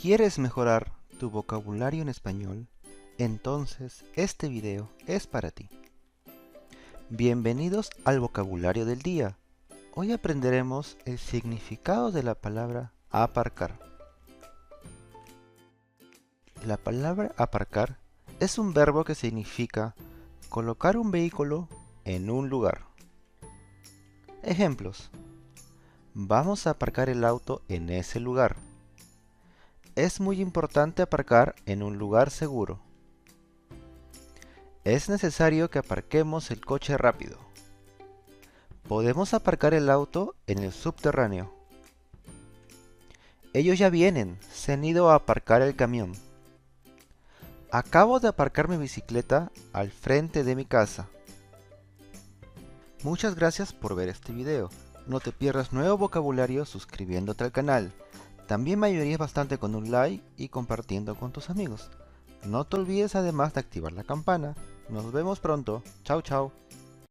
¿Quieres mejorar tu vocabulario en español? Entonces este video es para ti. Bienvenidos al vocabulario del día. Hoy aprenderemos el significado de la palabra aparcar. La palabra aparcar es un verbo que significa colocar un vehículo en un lugar. Ejemplos: vamos a aparcar el auto en ese lugar. Es muy importante aparcar en un lugar seguro. Es necesario que aparquemos el coche rápido. Podemos aparcar el auto en el subterráneo. Ellos ya vienen, se han ido a aparcar el camión. Acabo de aparcar mi bicicleta al frente de mi casa. Muchas gracias por ver este video. No te pierdas nuevo vocabulario suscribiéndote al canal. También me ayudarías bastante con un like y compartiendo con tus amigos. No te olvides además de activar la campana. Nos vemos pronto. Chao, chao.